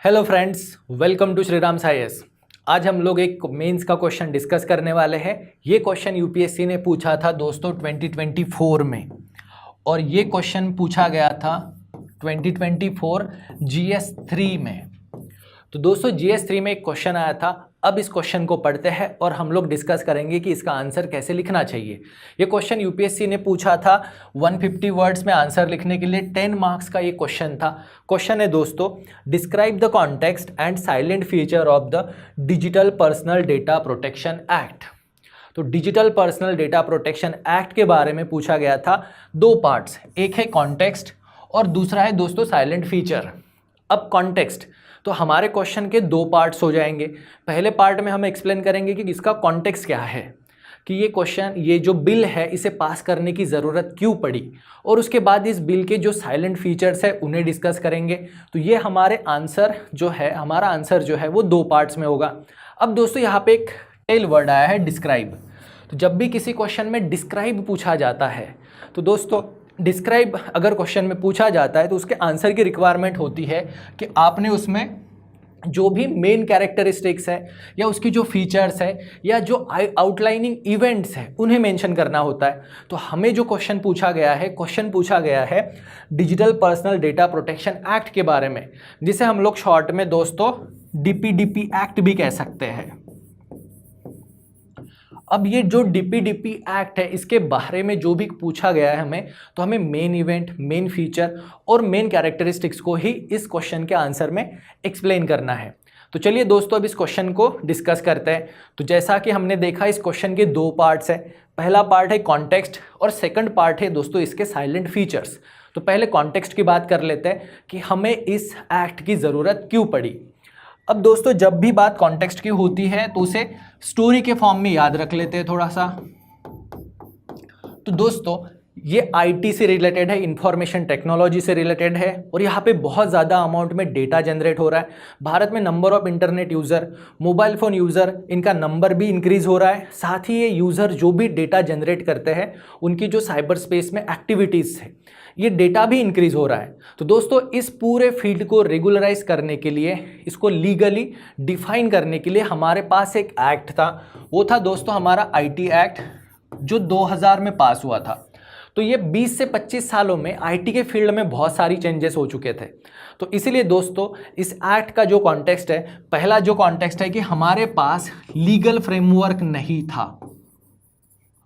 Hello friends, welcome to Shriram science. आज हम लोग एक मेंस का क्वेश्चन डिस्कस करने वाले हैं। ये क्वेश्चन यूपीएससी ने पूछा था दोस्तों 2024 में, और ये क्वेश्चन पूछा गया था 2024 जीएस 3 में। तो दोस्तों जीएस 3 में एक क्वेश्चन आया था। अब इस क्वेश्चन को पढ़ते हैं और हम लोग डिस्कस करेंगे कि इसका आंसर कैसे लिखना चाहिए। ये क्वेश्चन यूपीएससी ने पूछा था 150 वर्ड्स में आंसर लिखने के लिए। 10 मार्क्स का ये क्वेश्चन था। क्वेश्चन है दोस्तों, describe the context and silent feature of the digital personal data protection act. तो digital personal data protection act के बारे में पूछा गया था। दो पार्ट्स, एक है कॉन्टेक्स्ट और दूसरा है दोस्तों साइलेंट फीचर। अब कॉन्टेक्स्ट, तो हमारे क्वेश्चन के दो पार्ट्स हो जाएंगे। पहले पार्ट में हम एक्सप्लेन करेंगे कि इसका कॉन्टेक्स्ट क्या है, कि ये क्वेश्चन, ये जो बिल है इसे पास करने की ज़रूरत क्यों पड़ी, और उसके बाद इस बिल के जो साइलेंट फीचर्स है उन्हें डिस्कस करेंगे। तो ये हमारे आंसर जो है, हमारा आंसर जो है वो दो पार्ट्स में होगा। अब दोस्तों यहाँ पे एक टेल वर्ड आया है डिस्क्राइब। तो जब भी किसी क्वेश्चन में डिस्क्राइब पूछा जाता है तो दोस्तों डिस्क्राइब अगर क्वेश्चन में पूछा जाता है तो उसके आंसर की रिक्वायरमेंट होती है कि आपने उसमें जो भी मेन कैरेक्टरिस्टिक्स है या उसकी जो फीचर्स है या जो आउटलाइनिंग इवेंट्स है उन्हें मेंशन करना होता है। तो हमें जो क्वेश्चन पूछा गया है digital personal data protection act के बारे में, जिसे हम लोग शॉर्ट में दोस्तों डीपीडीपी एक्ट भी कह सकते हैं। अब ये जो डीपीडीपी एक्ट है इसके बारे में जो भी पूछा गया है हमें, तो हमें मेन इवेंट, मेन फीचर और मेन कैरेक्टरिस्टिक्स को ही इस क्वेश्चन के आंसर में एक्सप्लेन करना है। तो चलिए दोस्तों अब इस क्वेश्चन को डिस्कस करते हैं। तो जैसा कि हमने देखा इस क्वेश्चन के दो पार्ट्स हैं। पहला पार्ट है कॉन्टेक्स्ट और सेकंड पार्ट है दोस्तों इसके साइलेंट फीचर्स। तो पहले कॉन्टेक्स्ट की बात कर लेते हैं कि हमें इस एक्ट की ज़रूरत क्यों पड़ी। अब दोस्तों जब भी बात कॉन्टेक्स्ट की होती है तो उसे स्टोरी के फॉर्म में याद रख लेते हैं थोड़ा सा। तो दोस्तों ये आईटी से रिलेटेड है, इंफॉर्मेशन टेक्नोलॉजी से रिलेटेड है, और यहाँ पे बहुत ज़्यादा अमाउंट में डेटा जनरेट हो रहा है। भारत में number of internet user, mobile phone user, इनका नंबर भी इंक्रीज़ हो रहा है। साथ ही ये यूज़र जो भी डेटा जनरेट करते हैं उनकी जो साइबर स्पेस में एक्टिविटीज़ है, ये डेटा भी इंक्रीज़ हो रहा है। तो दोस्तों इस पूरे फील्ड को रेगुलराइज करने के लिए, इसको लीगली डिफाइन करने के लिए हमारे पास एक एक्ट था। वो था दोस्तों हमारा आईटी एक्ट, जो 2000 में पास हुआ था। तो ये 20 से 25 सालों में आईटी के फील्ड में बहुत सारी चेंजेस हो चुके थे। तो इसीलिए दोस्तों इस एक्ट का जो कॉन्टेक्स्ट है, पहला जो कॉन्टेक्स्ट है कि हमारे पास लीगल फ्रेमवर्क नहीं था।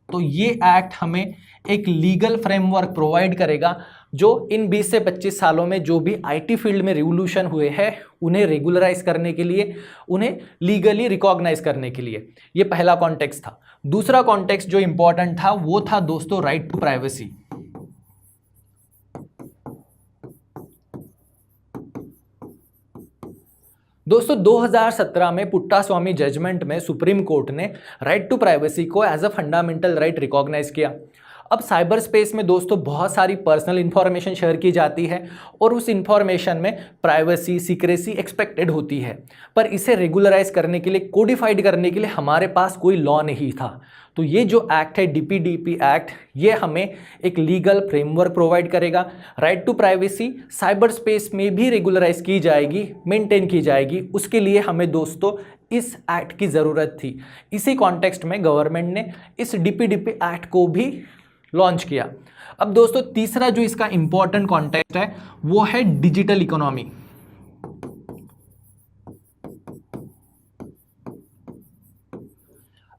तो ये एक्ट हमें एक लीगल फ्रेमवर्क प्रोवाइड करेगा जो इन 20 से 25 सालों में जो भी आईटी फील्ड में रिवोल्यूशन हुए हैं उन्हें रेगुलराइज करने के लिए, उन्हें लीगली रिकॉग्नाइज करने के लिए। ये पहला कॉन्टेक्स्ट था। दूसरा कॉन्टेक्स्ट जो इंपॉर्टेंट था वो था दोस्तों राइट टू प्राइवेसी। दोस्तों 2017 में पुट्टास्वामी जजमेंट में सुप्रीम कोर्ट ने राइट टू प्राइवेसी को as a fundamental right recognise किया। अब साइबर स्पेस में दोस्तों बहुत सारी पर्सनल इंफॉर्मेशन शेयर की जाती है और उस इंफॉर्मेशन में प्राइवेसी, सीक्रेसी एक्सपेक्टेड होती है, पर इसे रेगुलराइज करने के लिए, कोडिफाइड करने के लिए हमारे पास कोई लॉ नहीं था। तो ये जो एक्ट है डीपीडीपी एक्ट, ये हमें एक लीगल फ्रेमवर्क प्रोवाइड करेगा। Right to privacy cyberspace में भी रेगुलराइज की जाएगी, मेंटेन की जाएगी। उसके लिए हमें दोस्तों इस एक्ट की ज़रूरत थी। इसी कॉन्टेक्स्ट में गवर्नमेंट ने इस डीपीडीपी एक्ट को भी लॉन्च किया। अब दोस्तों तीसरा जो इसका इंपॉर्टेंट कॉन्टेक्स्ट है वो है डिजिटल इकोनॉमी।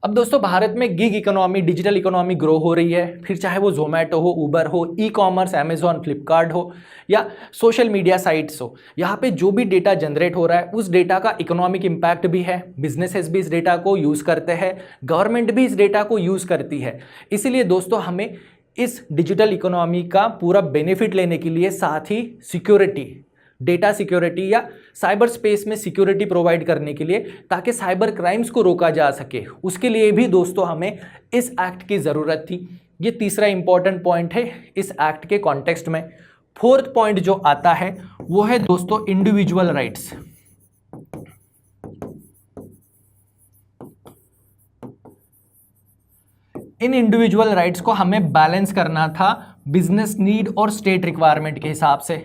अब दोस्तों भारत में gig economy, digital economy grow हो रही है। फिर चाहे वो जोमेटो हो, उबर हो, ई कॉमर्स, अमेजॉन, फ्लिपकार्ट हो या सोशल मीडिया साइट्स हो, यहाँ पे जो भी डेटा जनरेट हो रहा है उस डेटा का इकोनॉमिक इम्पैक्ट भी है। बिजनेसेस भी इस डेटा को यूज़ करते हैं, गवर्नमेंट भी इस डेटा को यूज़ करती है। इसीलिए दोस्तों हमें इस डिजिटल इकोनॉमी का पूरा बेनिफिट लेने के लिए, साथ ही सिक्योरिटी, डेटा सिक्योरिटी या साइबर स्पेस में सिक्योरिटी प्रोवाइड करने के लिए, ताकि साइबर क्राइम्स को रोका जा सके, उसके लिए भी दोस्तों हमें इस एक्ट की ज़रूरत थी। ये तीसरा इंपॉर्टेंट पॉइंट है इस एक्ट के कॉन्टेक्स्ट में। फोर्थ पॉइंट जो आता है वो है दोस्तों इंडिविजुअल राइट्स। इन इंडिविजुअल राइट्स को हमें बैलेंस करना था बिजनेस नीड और स्टेट रिक्वायरमेंट के हिसाब से।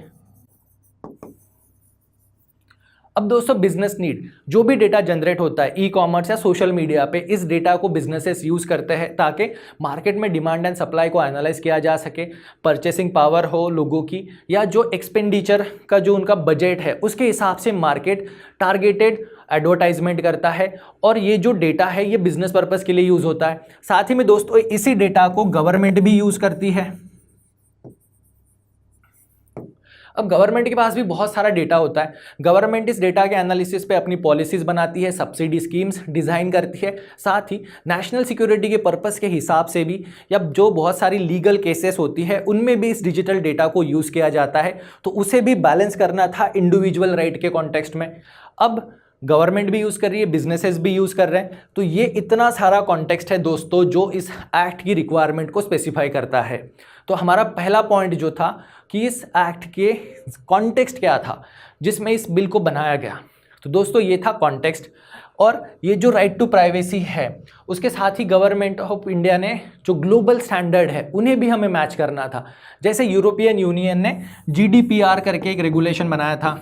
अब दोस्तों बिजनेस नीड, जो भी डेटा जनरेट होता है ई कॉमर्स या सोशल मीडिया पे, इस डेटा को बिजनेसेस यूज करते हैं ताकि मार्केट में डिमांड एंड सप्लाई को एनालाइज किया जा सके, परचेसिंग पावर हो लोगों की, या जो एक्सपेंडिचर का जो उनका बजट है उसके हिसाब से मार्केट टारगेटेड एडवर्टाइजमेंट करता है, और ये जो डेटा है ये बिजनेस पर्पस के लिए यूज होता है। साथ ही में दोस्तों इसी डेटा को गवर्नमेंट भी यूज करती है। अब गवर्नमेंट के पास भी बहुत सारा डेटा होता है। गवर्नमेंट इस डेटा के एनालिसिस पे अपनी पॉलिसीज बनाती है, सब्सिडी स्कीम्स डिजाइन करती है, साथ ही नेशनल सिक्योरिटी के पर्पस के हिसाब से भी, या जो बहुत सारी लीगल केसेस होती है उनमें भी इस डिजिटल डेटा को यूज किया जाता है। तो उसे भी बैलेंस करना था इंडिविजुअल राइट के कॉन्टेक्स्ट में। अब गवर्नमेंट भी यूज़ कर रही है, बिजनेसेस भी यूज़ कर रहे हैं, तो ये इतना सारा कॉन्टेक्स्ट है दोस्तों जो इस एक्ट की रिक्वायरमेंट को स्पेसिफाई करता है। तो हमारा पहला पॉइंट जो था कि इस एक्ट के कॉन्टेक्स्ट क्या था जिसमें इस बिल को बनाया गया, तो दोस्तों ये था कॉन्टेक्स्ट। और ये जो राइट टू प्राइवेसी है उसके साथ ही गवर्नमेंट ऑफ इंडिया ने जो ग्लोबल स्टैंडर्ड है उन्हें भी हमें मैच करना था। जैसे यूरोपियन यूनियन ने GDPR करके एक रेगुलेशन बनाया था।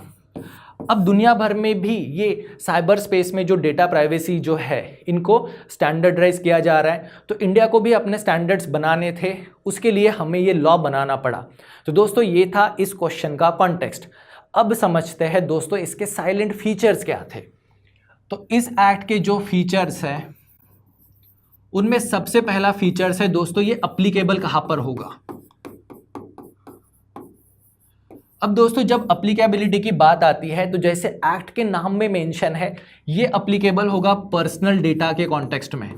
अब दुनिया भर में भी ये साइबर स्पेस में जो डेटा प्राइवेसी जो है इनको स्टैंडर्डाइज किया जा रहा है, तो इंडिया को भी अपने स्टैंडर्ड्स बनाने थे, उसके लिए हमें ये लॉ बनाना पड़ा। तो दोस्तों ये था इस क्वेश्चन का कॉन्टेक्स्ट। अब समझते हैं दोस्तों इसके साइलेंट फीचर्स क्या थे। तो इस एक्ट के जो फीचर्स हैं उनमें सबसे पहला फीचर्स है दोस्तों ये अप्लीकेबल कहाँ पर होगा। अब दोस्तों जब अप्लीकेबिलिटी की बात आती है तो जैसे एक्ट के नाम में मेंशन है ये अप्लीकेबल होगा पर्सनल डेटा के कॉन्टेक्स्ट में।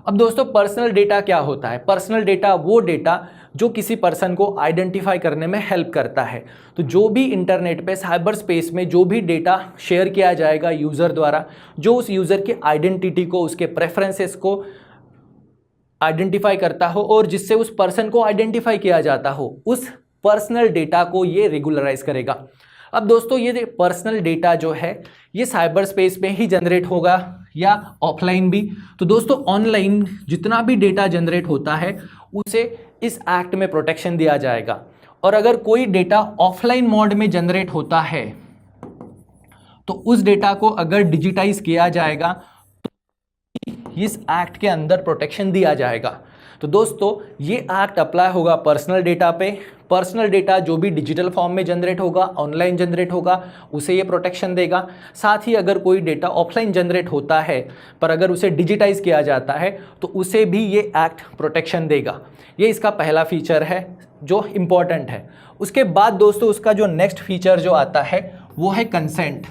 अब दोस्तों पर्सनल डेटा क्या होता है? पर्सनल डेटा वो डेटा जो किसी पर्सन को आइडेंटिफाई करने में हेल्प करता है। तो जो भी इंटरनेट पे साइबर स्पेस में जो भी डेटा शेयर किया जाएगा यूज़र द्वारा, जो उस यूज़र की आइडेंटिटी को, उसके प्रेफरेंसेस को आइडेंटिफाई करता हो और जिससे उस पर्सन को आइडेंटिफाई किया जाता हो, उस पर्सनल डेटा को ये रेगुलराइज करेगा। अब दोस्तों ये पर्सनल डेटा जो है ये साइबर स्पेस में ही जनरेट होगा या ऑफलाइन भी। तो दोस्तों ऑनलाइन जितना भी डेटा जनरेट होता है उसे इस एक्ट में प्रोटेक्शन दिया जाएगा, और अगर कोई डेटा ऑफलाइन मोड में जनरेट होता है तो उस डेटा को अगर डिजिटाइज किया जाएगा इस एक्ट के अंदर प्रोटेक्शन दिया जाएगा। तो दोस्तों ये एक्ट अप्लाई होगा पर्सनल डेटा पे। पर्सनल डेटा जो भी डिजिटल फॉर्म में जनरेट होगा, ऑनलाइन जनरेट होगा, उसे ये प्रोटेक्शन देगा। साथ ही अगर कोई डेटा ऑफलाइन जनरेट होता है पर अगर उसे डिजिटाइज किया जाता है तो उसे भी ये एक्ट प्रोटेक्शन देगा। ये इसका पहला फीचर है जो इम्पॉर्टेंट है। उसके बाद दोस्तों उसका जो नेक्स्ट फीचर जो आता है वो है कंसेंट।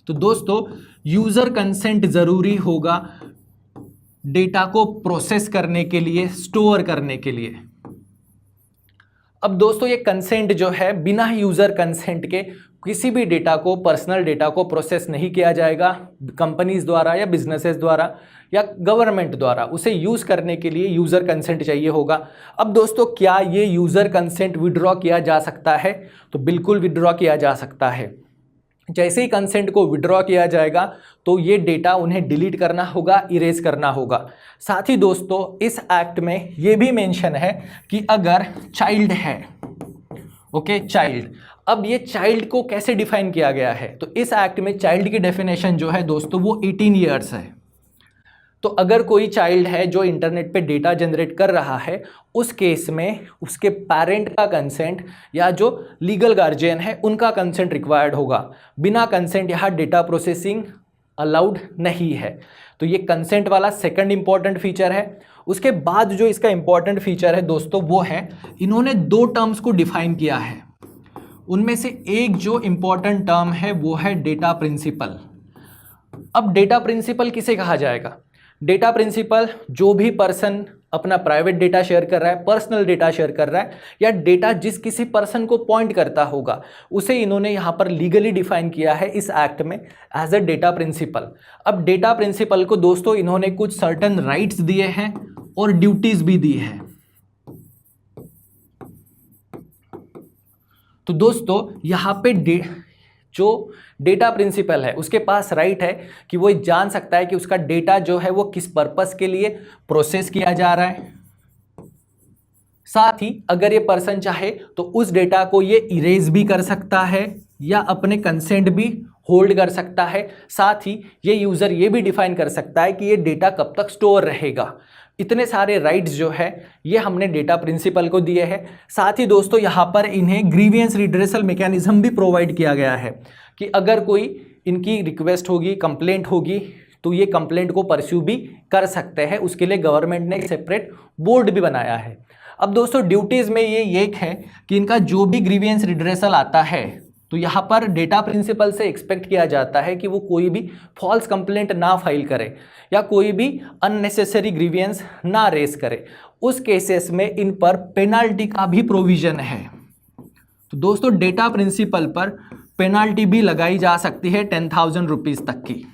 तो दोस्तों यूज़र कंसेंट ज़रूरी होगा डेटा को प्रोसेस करने के लिए, स्टोर करने के लिए। अब दोस्तों ये कंसेंट जो है बिना यूज़र कंसेंट के किसी भी डेटा को, पर्सनल डेटा को प्रोसेस नहीं किया जाएगा कंपनीज द्वारा या बिजनेसेस द्वारा या गवर्नमेंट द्वारा। उसे यूज़ करने के लिए यूज़र कंसेंट चाहिए होगा। अब दोस्तों क्या ये यूज़र कंसेंट विड्रॉ किया जा सकता है? तो बिल्कुल विड्रॉ किया जा सकता है। जैसे ही कंसेंट को विड्रॉ किया जाएगा तो ये डेटा उन्हें डिलीट करना होगा, इरेज करना होगा। साथ ही दोस्तों इस एक्ट में ये भी मेंशन है कि अगर चाइल्ड है, ओके चाइल्ड, अब ये चाइल्ड को कैसे डिफाइन किया गया है? तो इस एक्ट में चाइल्ड की डेफिनेशन जो है दोस्तों वो 18 ईयर्स है। तो अगर कोई चाइल्ड है जो इंटरनेट पे डेटा जनरेट कर रहा है, उस केस में उसके पेरेंट का कंसेंट या जो लीगल गार्जियन है उनका कंसेंट रिक्वायर्ड होगा। बिना कंसेंट यहाँ डेटा प्रोसेसिंग अलाउड नहीं है। तो ये कंसेंट वाला सेकंड इंपॉर्टेंट फीचर है। उसके बाद जो इसका इंपॉर्टेंट फीचर है दोस्तों वो है इन्होंने दो टर्म्स को डिफाइन किया है। उनमें से एक जो इंपॉर्टेंट टर्म है वो है डेटा प्रिंसिपल। अब डेटा प्रिंसिपल किसे कहा जाएगा? डेटा प्रिंसिपल जो भी पर्सन अपना प्राइवेट डेटा शेयर कर रहा है, पर्सनल डेटा शेयर कर रहा है, या डेटा जिस किसी पर्सन को पॉइंट करता होगा, उसे इन्होंने यहाँ पर लीगली डिफाइन किया है इस एक्ट में एज अ डेटा प्रिंसिपल। अब डेटा प्रिंसिपल को दोस्तों इन्होंने कुछ सर्टन राइट्स दिए हैं और ड्यूटीज भी दी है। तो दोस्तों यहाँ पे जो डेटा प्रिंसिपल है उसके पास राइट है कि वो जान सकता है कि उसका डेटा जो है वो किस पर्पस के लिए प्रोसेस किया जा रहा है, साथ ही अगर ये पर्सन चाहे तो उस डेटा को ये इरेज भी कर सकता है या अपने कंसेंट भी होल्ड कर सकता है। साथ ही ये यूज़र ये भी डिफाइन कर सकता है कि ये डेटा कब तक स्टोर रहेगा। इतने सारे राइट्स जो है ये हमने डेटा प्रिंसिपल को दिए हैं। साथ ही दोस्तों यहाँ पर इन्हें ग्रीवियंस रिड्रेसल मैकेनिज्म भी प्रोवाइड किया गया है कि अगर कोई इनकी रिक्वेस्ट होगी, कंप्लेंट होगी, तो ये कंप्लेंट को परस्यू भी कर सकते हैं। उसके लिए गवर्नमेंट ने एक सेपरेट बोर्ड भी बनाया है। अब दोस्तों ड्यूटीज़ में ये एक है कि इनका जो भी ग्रीवियंस रिड्रेसल आता है तो यहाँ पर डेटा प्रिंसिपल से एक्सपेक्ट किया जाता है कि वो कोई भी फॉल्स कंप्लेंट ना फाइल करे या कोई भी अननेसेसरी ग्रीवियंस ना रेस करे। उस केसेस में इन पर पेनाल्टी का भी प्रोविजन है। तो दोस्तों डेटा प्रिंसिपल पर पेनाल्टी भी लगाई जा सकती है 10,000 रुपीज़ तक की।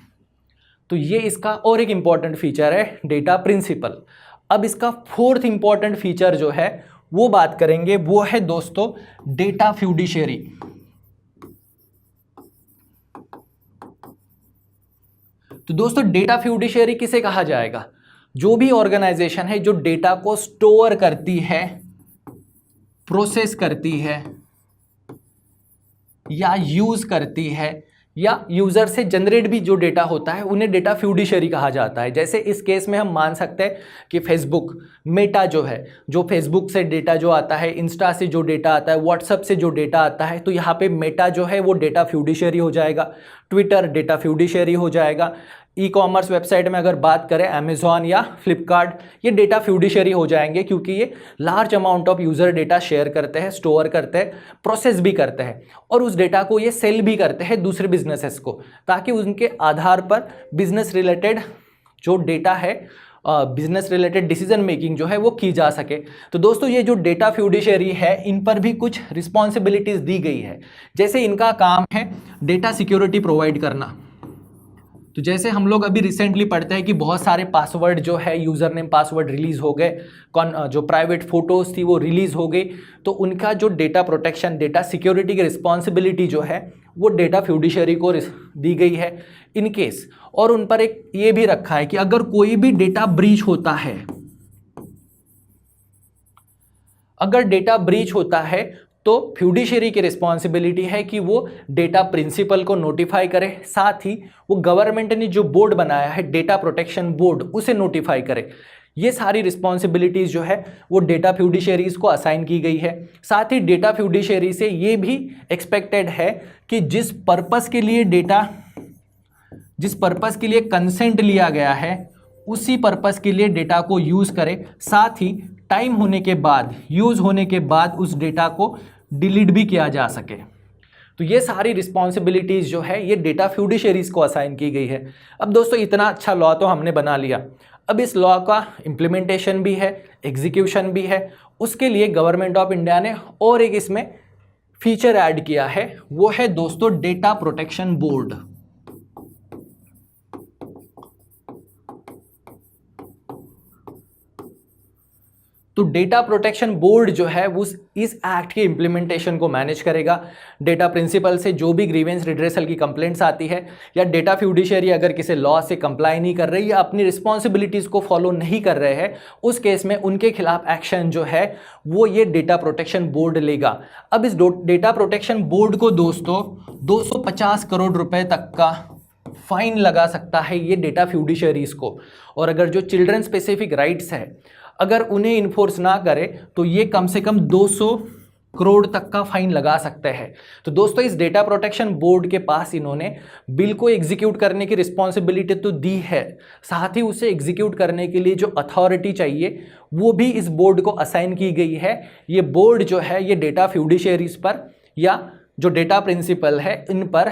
तो ये इसका और एक इम्पॉर्टेंट फीचर है डेटा प्रिंसिपल। अब इसका फोर्थ इंपॉर्टेंट फीचर जो है वो बात करेंगे, वो है दोस्तों डेटा फ्यूडिशियरी। तो दोस्तों डेटा फ्यूडिशियरी किसे कहा जाएगा? जो भी ऑर्गेनाइजेशन है जो डेटा को स्टोर करती है, प्रोसेस करती है या यूज करती है या यूजर से जनरेट भी जो डेटा होता है, उन्हें डेटा फ्यूडिशियरी कहा जाता है। जैसे इस केस में हम मान सकते हैं कि फेसबुक, मेटा जो है, जो फेसबुक से डेटा जो आता है, इंस्टा से जो डेटा आता है, व्हाट्सएप से जो डेटा आता है, तो यहाँ पे मेटा जो है वो डेटा फ्यूडिशियरी हो जाएगा। ट्विटर डेटा फ्यूडिशियरी हो जाएगा। ई कॉमर्स वेबसाइट में अगर बात करें अमेजॉन या फ्लिपकार्ट, ये डेटा फ्यूडिशियरी हो जाएंगे क्योंकि ये large amount of user data share करते हैं, स्टोर करते हैं, प्रोसेस भी करते हैं और उस डेटा को ये सेल भी करते हैं दूसरे बिजनेसेस को, ताकि उनके आधार पर बिजनेस रिलेटेड जो डेटा है, बिजनेस रिलेटेड डिसीजन मेकिंग जो है वो की जा सके। तो दोस्तों ये जो डेटा फ्यूडिशियरी है, इन पर भी कुछ रिस्पॉन्सिबिलिटीज़ दी गई है। जैसे इनका काम है डेटा सिक्योरिटी प्रोवाइड करना। तो जैसे हम लोग अभी रिसेंटली पढ़ते हैं कि बहुत सारे पासवर्ड जो है, यूज़र नेम पासवर्ड रिलीज़ हो गए, जो प्राइवेट फ़ोटोज़ थी वो रिलीज़ हो गई, तो उनका जो डेटा प्रोटेक्शन, डेटा सिक्योरिटी की रिस्पॉन्सिबिलिटी जो है वो डेटा फ्यूडिशियरी को दी गई है इन केस। और उन पर एक ये भी रखा है कि अगर कोई भी डेटा ब्रीच होता है, अगर डेटा ब्रीच होता है तो फ्यूडिशियरी की रिस्पॉन्सिबिलिटी है कि वो डेटा प्रिंसिपल को नोटिफाई करे, साथ ही वो गवर्नमेंट ने जो बोर्ड बनाया है डेटा प्रोटेक्शन बोर्ड, उसे नोटिफाई करे। ये सारी रिस्पॉन्सिबिलिटीज़ जो है वो डेटा फ्यूडिशियरीज़ को असाइन की गई है। साथ ही डेटा फ्यूडिशियरी से ये भी एक्सपेक्टेड है कि जिस पर्पस के लिए कंसेंट लिया गया है, उसी पर्पस के लिए डेटा को यूज़ करे, साथ ही टाइम होने के बाद, यूज़ होने के बाद उस डेटा को डिलीट भी किया जा सके। तो ये सारी रिस्पॉन्सिबिलिटीज़ जो है ये डेटा फ्यूडिशियरीज़ को असाइन की गई है। अब दोस्तों इतना अच्छा लॉ तो हमने बना लिया, अब इस लॉ का इम्प्लीमेंटेशन भी है, एग्जीक्यूशन भी है। उसके लिए गवर्नमेंट ऑफ इंडिया ने और एक इसमें फीचर ऐड किया है, वो है दोस्तों डेटा प्रोटेक्शन बोर्ड। तो डेटा प्रोटेक्शन बोर्ड जो है वो इस एक्ट के इम्प्लीमेंटेशन को मैनेज करेगा। डेटा प्रिंसिपल से जो भी ग्रीवेंस रिड्रेसल की कंप्लेंट्स आती है या डेटा फ्यूडिशियरी अगर किसी लॉ से कंप्लाई नहीं कर रही या अपनी रिस्पॉन्सिबिलिटीज़ को फॉलो नहीं कर रहे हैं, उस केस में उनके खिलाफ एक्शन जो है वो ये डेटा प्रोटेक्शन बोर्ड लेगा। अब इस डेटा प्रोटेक्शन बोर्ड को दोस्तों 250 करोड़ रुपए तक का फाइन लगा सकता है ये डेटा फ्यूडिशियरीज़ को। और अगर जो चिल्ड्रन स्पेसिफिक राइट्स है अगर उन्हें इन्फोर्स ना करे तो ये कम से कम 200 करोड़ तक का फाइन लगा सकते हैं। तो दोस्तों इस डेटा प्रोटेक्शन बोर्ड के पास इन्होंने बिल को एग्जीक्यूट करने की रिस्पॉन्सिबिलिटी तो दी है, साथ ही उसे एग्जीक्यूट करने के लिए जो अथॉरिटी चाहिए वो भी इस बोर्ड को असाइन की गई है। ये बोर्ड जो है ये डेटा फ्यूडिशियरीज पर या जो डेटा प्रिंसिपल है इन पर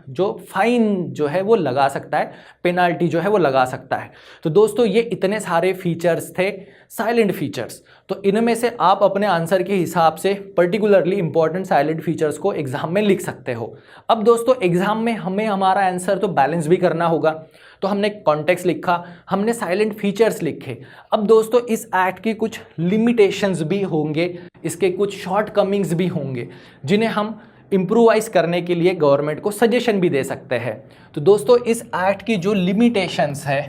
जो फाइन जो है वो लगा सकता है, पेनाल्टी जो है वो लगा सकता है। तो दोस्तों ये इतने सारे फीचर्स थे, साइलेंट फीचर्स। तो इनमें से आप अपने आंसर के हिसाब से पर्टिकुलरली इंपॉर्टेंट साइलेंट फीचर्स को एग्जाम में लिख सकते हो। अब दोस्तों एग्जाम में हमें हमारा आंसर तो बैलेंस भी करना होगा, तो हमने कॉन्टेक्स्ट लिखा, हमने साइलेंट फीचर्स लिखे। अब दोस्तों इस एक्ट की कुछ लिमिटेशंस भी होंगे, इसके कुछ शॉर्टकमिंग्स भी होंगे जिन्हें हम इम्प्रूवाइज करने के लिए गवर्नमेंट को सजेशन भी दे सकते हैं। तो दोस्तों इस एक्ट की जो लिमिटेशंस है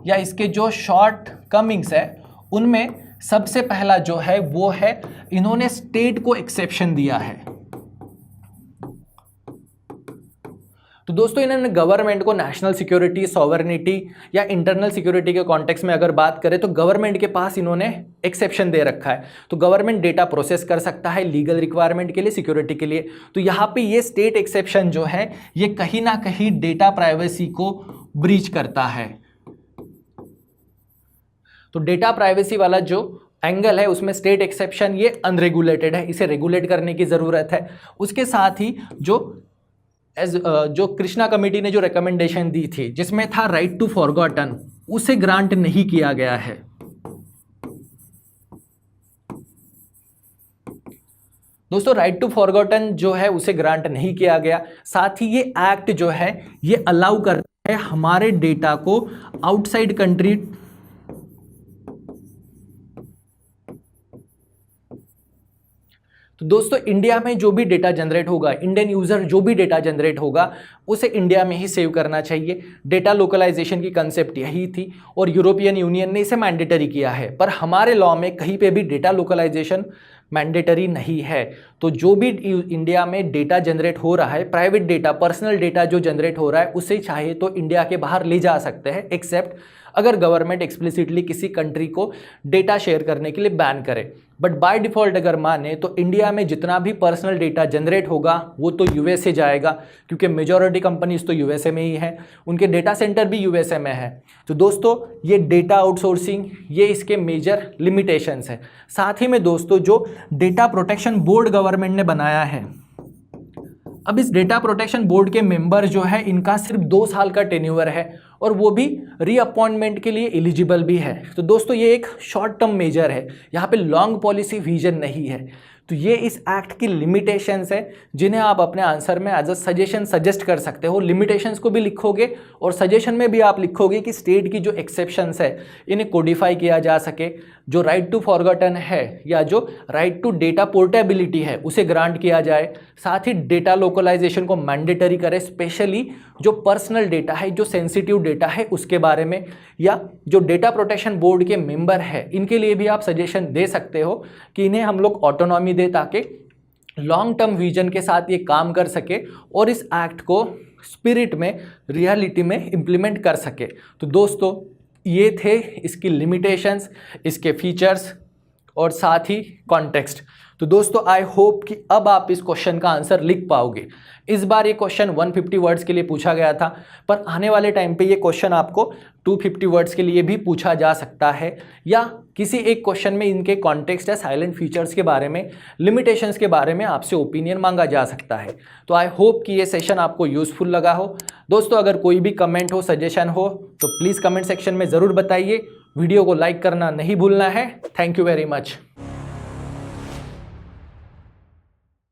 या इसके जो शॉर्टकमिंग्स है उनमें सबसे पहला जो है वो है इन्होंने स्टेट को एक्सेप्शन दिया है। तो दोस्तों इन्होंने गवर्नमेंट को नेशनल सिक्योरिटी, सॉवरेनिटी या इंटरनल सिक्योरिटी के कॉन्टेक्स्ट में अगर बात करें तो गवर्नमेंट के पास इन्होंने एक्सेप्शन दे रखा है। तो गवर्नमेंट डेटा प्रोसेस कर सकता है लीगल रिक्वायरमेंट के लिए, सिक्योरिटी के लिए। तो यहाँ पे ये स्टेट एक्सेप्शन जो है ये कहीं ना कहीं डेटा प्राइवेसी को ब्रीच करता है। तो डेटा प्राइवेसी वाला जो एंगल है उसमें स्टेट एक्सेप्शन ये अनरेगुलेटेड है, इसे रेगुलेट करने की ज़रूरत है। उसके साथ ही जो कृष्णा कमेटी ने जो रिकमेंडेशन दी थी जिसमें था राइट टू फॉरगॉटन, उसे ग्रांट नहीं किया गया है। दोस्तों राइट टू फॉरगॉटन जो है उसे ग्रांट नहीं किया गया। साथ ही ये एक्ट जो है ये अलाउ करता है हमारे डेटा को आउटसाइड कंट्री तो दोस्तों इंडिया में जो भी डेटा जनरेट होगा, इंडियन यूजर जो भी डेटा जनरेट होगा उसे इंडिया में ही सेव करना चाहिए। डेटा लोकलाइजेशन की कंसेप्ट यही थी और यूरोपियन यूनियन ने इसे मैंडेटरी किया है। पर हमारे लॉ में कहीं पे भी डेटा लोकलाइजेशन मैंडेटरी नहीं है। तो जो भी इंडिया में डेटा जनरेट हो रहा है, प्राइवेट डेटा, पर्सनल डेटा जो जनरेट हो रहा है, उसे चाहे तो इंडिया के बाहर ले जा सकते हैं, एक्सेप्ट अगर गवर्नमेंट एक्सप्लिसिटली किसी कंट्री को डेटा शेयर करने के लिए बैन करे। बट बाय डिफ़ॉल्ट अगर माने तो इंडिया में जितना भी पर्सनल डेटा जनरेट होगा वो तो यूएसए जाएगा, क्योंकि मेजॉरिटी कंपनीज तो यूएसए में ही है, उनके डेटा सेंटर भी यूएसए में है। तो दोस्तों ये डेटा आउटसोर्सिंग ये इसके मेजर लिमिटेशंस है। साथ ही में दोस्तों जो डेटा प्रोटेक्शन बोर्ड गवर्नमेंट ने बनाया है, अब इस डेटा प्रोटेक्शन बोर्ड के मेंबर जो है इनका सिर्फ 2 साल का टेन्यूअर है और वो भी रीअपॉइंटमेंट के लिए एलिजिबल भी है। तो दोस्तों ये एक शॉर्ट टर्म मेजर है, यहाँ पे लॉन्ग पॉलिसी विजन नहीं है। तो ये इस एक्ट की लिमिटेशंस है जिन्हें आप अपने आंसर में एज अ सजेशन सजेस्ट कर सकते हो। लिमिटेशंस को भी लिखोगे और सजेशन में भी आप लिखोगे कि स्टेट की जो एक्सेप्शंस है इन्हें कोडिफाई किया जा सके, जो राइट टू फॉरगॉटन है या जो राइट टू डेटा पोर्टेबिलिटी है उसे ग्रांट किया जाए। साथ ही डेटा लोकलाइजेशन को मैंडेटरी करे, स्पेशली जो पर्सनल डेटा है, जो सेंसिटिव डेटा है उसके बारे में, या जो डेटा प्रोटेक्शन बोर्ड के मेंबर है इनके लिए भी आप सजेशन दे सकते हो कि इन्हें हम लोग ऑटोनॉमी दे ताकि लॉन्ग टर्म विजन के साथ ये काम कर सके और इस एक्ट को स्पिरिट में, रियलिटी में इम्प्लीमेंट कर सके। तो दोस्तों ये थे इसकी लिमिटेशंस, इसके फीचर्स और साथ ही कॉन्टेक्स्ट। तो दोस्तों आई होप कि अब आप इस क्वेश्चन का आंसर लिख पाओगे। इस बार ये क्वेश्चन 150 वर्ड्स के लिए पूछा गया था, पर आने वाले टाइम पे ये क्वेश्चन आपको 250 वर्ड्स के लिए भी पूछा जा सकता है, या किसी एक क्वेश्चन में इनके कॉन्टेक्स्ट या साइलेंट फीचर्स के बारे में, लिमिटेशंस के बारे में आपसे ओपिनियन मांगा जा सकता है। तो आई होप कि ये सेशन आपको यूजफुल लगा हो। दोस्तों अगर कोई भी कमेंट हो, सजेशन हो तो प्लीज़ कमेंट सेक्शन में ज़रूर बताइए। वीडियो को लाइक करना नहीं भूलना है। Thank you very much.